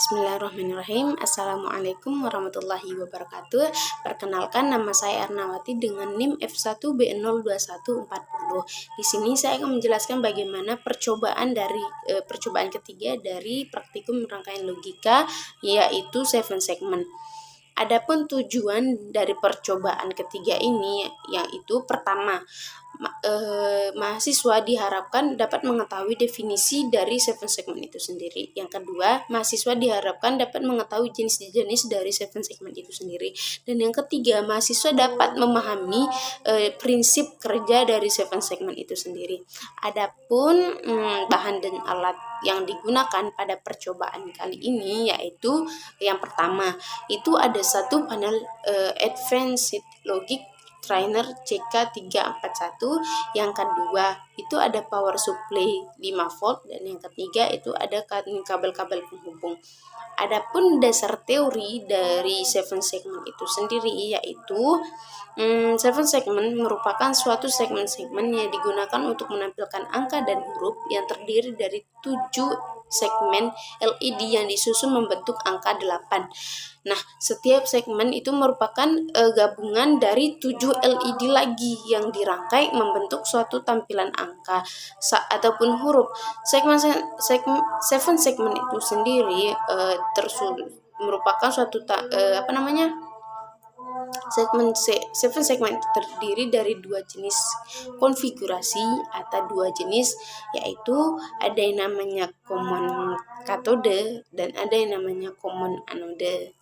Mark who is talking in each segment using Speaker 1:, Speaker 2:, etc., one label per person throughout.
Speaker 1: Bismillahirrahmanirrahim. Assalamualaikum warahmatullahi wabarakatuh. Perkenalkan, nama saya Ernawati dengan NIM F1B02140. Di sini saya akan menjelaskan bagaimana percobaan ketiga dari praktikum rangkaian logika, yaitu 7 segment. Adapun tujuan dari percobaan ketiga ini yaitu pertama, mahasiswa diharapkan dapat mengetahui definisi dari 7 segment itu sendiri. Yang kedua, mahasiswa diharapkan dapat mengetahui jenis-jenis dari 7 segment itu sendiri. Dan yang ketiga, mahasiswa dapat memahami prinsip kerja dari 7 segment itu sendiri. Adapun bahan dan alat yang digunakan pada percobaan kali ini yaitu yang pertama, itu ada satu panel Advanced Logic Trainer CK341. Yang kedua itu ada power supply 5 volt, dan yang ketiga itu ada kabel-kabel penghubung. Adapun dasar teori dari 7 segment itu sendiri yaitu 7 segment merupakan suatu segmen-segmen yang digunakan untuk menampilkan angka dan huruf yang terdiri dari 7 segmen LED yang disusun membentuk angka 8. Nah, setiap segmen itu merupakan gabungan dari 7 LED lagi yang dirangkai membentuk suatu tampilan angka ataupun huruf. 7 segmen itu sendiri merupakan suatu segmen terdiri dari 2 jenis konfigurasi atau 2 jenis, yaitu ada yang namanya common cathode dan ada yang namanya common anode.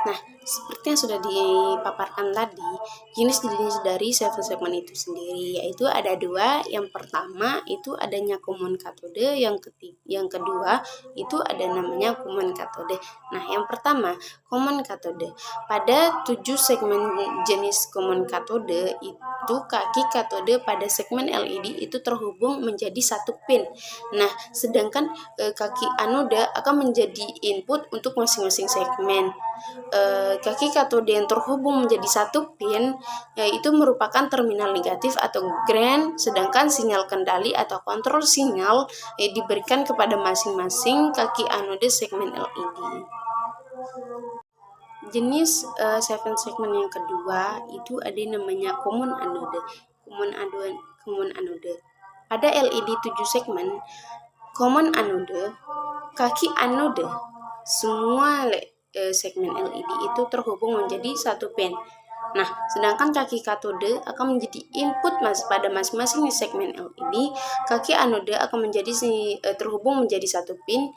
Speaker 1: Nah, seperti yang sudah dipaparkan tadi, jenis-jenis dari 7 segment itu sendiri yaitu ada 2. Yang pertama itu adanya common cathode, yang kedua itu ada namanya common cathode. Nah, yang pertama, common cathode. Pada 7 segmen jenis common cathode itu kaki katode pada segmen LED itu terhubung menjadi satu pin. Nah, sedangkan kaki anode akan menjadi input untuk masing-masing segmen. Kaki katode yang terhubung menjadi satu pin yaitu merupakan terminal negatif atau ground, sedangkan sinyal kendali atau kontrol sinyal diberikan kepada masing-masing kaki anode segmen LED. Jenis 7 segmen yang kedua itu ada yang namanya common anode. Common anode. Pada LED 7 segmen common anode, kaki anode semua segmen LED itu terhubung menjadi satu pin. Nah, sedangkan kaki katode akan menjadi input pada masing-masing segmen LED. Kaki anode akan terhubung menjadi satu pin,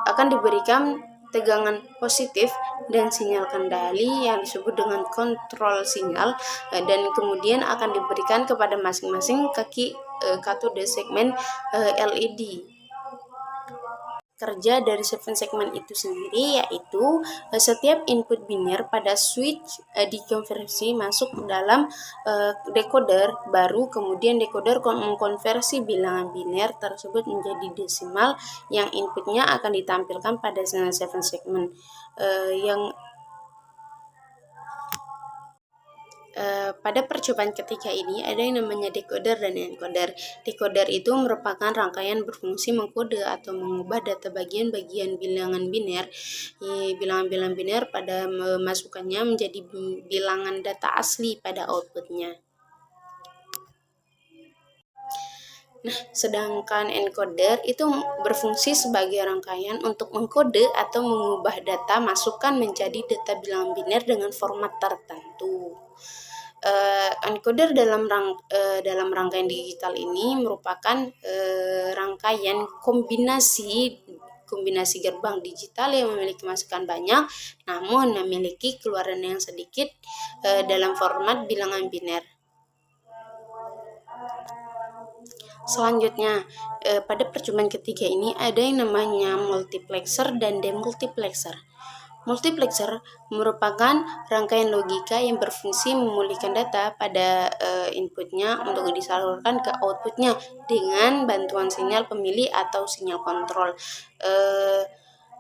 Speaker 1: akan diberikan tegangan positif dan sinyal kendali yang disebut dengan kontrol sinyal, dan kemudian akan diberikan kepada masing-masing kaki katode segmen LED. Kerja dari 7 segmen itu sendiri yaitu setiap input biner pada switch dikonversi masuk dalam decoder baru, kemudian decoder mengkonversi bilangan biner tersebut menjadi desimal yang inputnya akan ditampilkan pada 7 segmen pada percobaan ketiga ini ada yang namanya decoder dan encoder. Decoder itu merupakan rangkaian berfungsi mengkode atau mengubah data bagian-bagian bilangan biner pada memasukkannya menjadi bilangan data asli pada outputnya. Nah, sedangkan encoder itu berfungsi sebagai rangkaian untuk mengkode atau mengubah data masukkan menjadi data bilangan biner dengan format tertentu. Encoder dalam rangkaian digital ini merupakan rangkaian kombinasi gerbang digital yang memiliki masukan banyak namun memiliki keluaran yang sedikit dalam format bilangan biner. Selanjutnya, pada percobaan ketiga ini ada yang namanya multiplexer dan demultiplexer. Multiplexer merupakan rangkaian logika yang berfungsi memulihkan data pada inputnya untuk disalurkan ke outputnya dengan bantuan sinyal pemilih atau sinyal kontrol.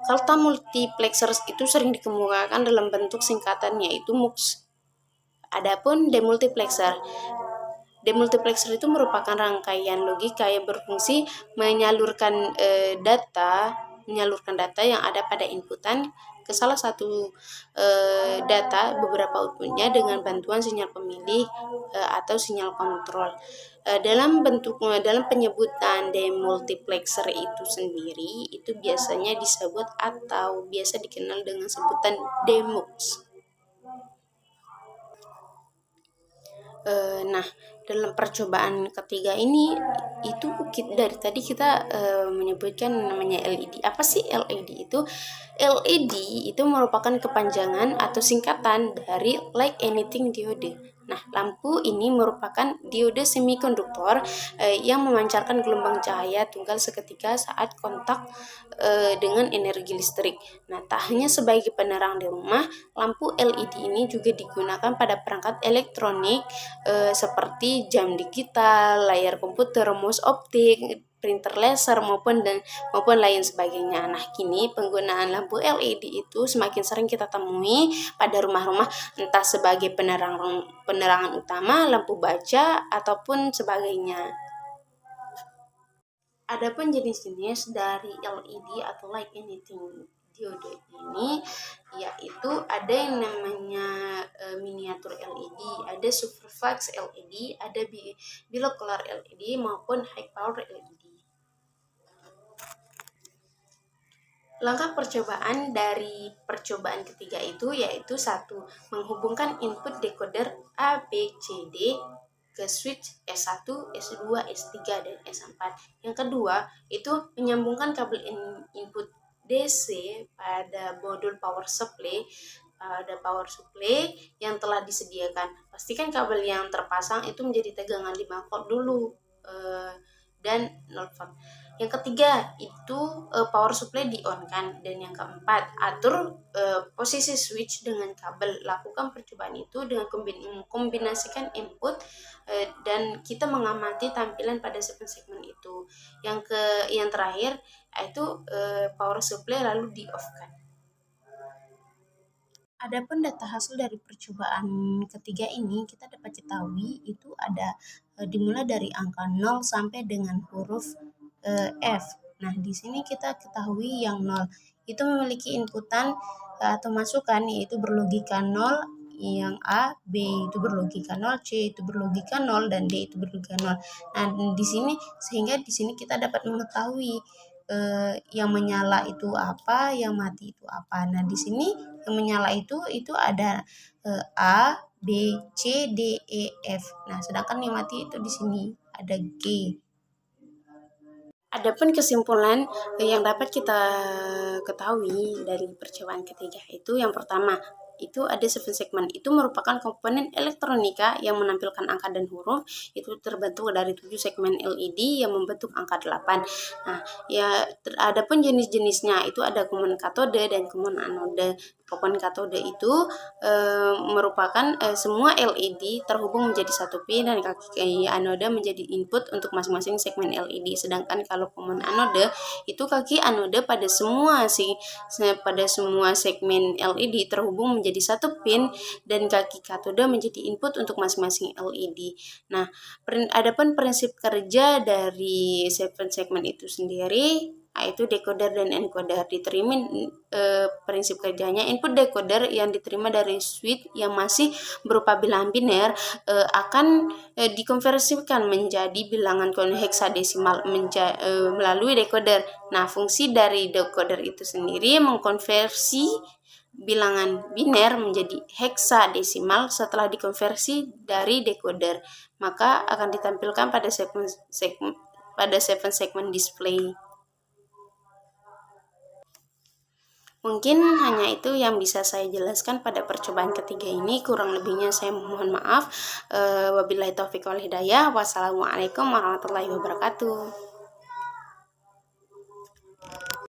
Speaker 1: Kata multiplexer itu sering dikemukakan dalam bentuk singkatan yaitu MUX. Adapun demultiplexer Demultiplexer itu merupakan rangkaian logika yang berfungsi menyalurkan data yang ada pada inputan ke salah satu data beberapa outputnya dengan bantuan sinyal pemilih atau sinyal kontrol. Dalam penyebutan demultiplexer itu sendiri itu biasanya disebut atau biasa dikenal dengan sebutan demux. Nah, dalam percobaan ketiga ini itu dari tadi kita menyebutkan namanya LED. Apa sih LED itu? LED itu merupakan kepanjangan atau singkatan dari Like Anything Diode. Nah, lampu ini merupakan diode semikonduktor yang memancarkan gelombang cahaya tunggal seketika saat kontak dengan energi listrik. Nah, tak hanya sebagai penerang di rumah, lampu LED ini juga digunakan pada perangkat elektronik seperti jam digital, layar komputer, mouse optik, printer laser maupun lain sebagainya. Nah, kini penggunaan lampu LED itu semakin sering kita temui pada rumah-rumah, entah sebagai penerangan utama, lampu baja ataupun sebagainya. Adapun jenis-jenis dari LED atau Like Anything diode ini yaitu ada yang namanya miniatur LED, ada superflex LED, ada bilokular LED maupun high power LED. Langkah percobaan dari percobaan ketiga itu yaitu 1. Menghubungkan input decoder A, B, C, D ke switch S1, S2, S3, dan S4. Yang kedua, itu menyambungkan kabel input DC pada modul power supply yang telah disediakan. Pastikan kabel yang terpasang itu menjadi tegangan 5 volt dulu dan 0 volt. Yang ketiga itu power supply di-on-kan, dan yang keempat atur posisi switch dengan kabel. Lakukan percobaan itu dengan kombinasikan input dan kita mengamati tampilan pada segmen itu. Yang terakhir itu power supply lalu di-off-kan. Adapun data hasil dari percobaan ketiga ini kita dapat ketahui itu ada dimulai dari angka 0 sampai dengan huruf F. Nah, di sini kita ketahui yang 0 itu memiliki inputan atau masukan yaitu berlogika 0, yang A, B itu berlogika 0, C itu berlogika 0, dan D itu berlogika 0. Nah, sehingga di sini kita dapat mengetahui yang menyala itu apa, yang mati itu apa. Nah, di sini yang menyala itu ada A, B, C, D, E, F. Nah, sedangkan yang mati itu di sini ada G. Adapun kesimpulan yang dapat kita ketahui dari percobaan ketiga itu yang pertama, itu ada 7 segmen. Itu merupakan komponen elektronika yang menampilkan angka dan huruf. Itu terbentuk dari 7 segmen LED yang membentuk angka 8. Nah, adapun jenis-jenisnya itu ada komponen katode dan komponen anode. Komponen katode itu merupakan semua LED terhubung menjadi satu pin dan kaki anode menjadi input untuk masing-masing segmen LED. Sedangkan kalau komponen anode itu kaki anode pada semua segmen LED terhubung menjadi satu pin dan kaki katode menjadi input untuk masing-masing LED. Nah, adapun prinsip kerja dari 7 segmen itu sendiri yaitu decoder dan encoder. Diterima prinsip kerjanya, input decoder yang diterima dari switch yang masih berupa bilangan biner akan dikonversikan menjadi bilangan heksadesimal melalui decoder. Nah, fungsi dari decoder itu sendiri mengkonversi bilangan biner menjadi heksadesimal. Setelah dikonversi dari decoder, maka akan ditampilkan pada 7 segmen display. Mungkin hanya itu yang bisa saya jelaskan pada percobaan ketiga ini. Kurang lebihnya saya mohon maaf. Wabillahi taufiq wal hidayah. Wassalamualaikum warahmatullahi wabarakatuh.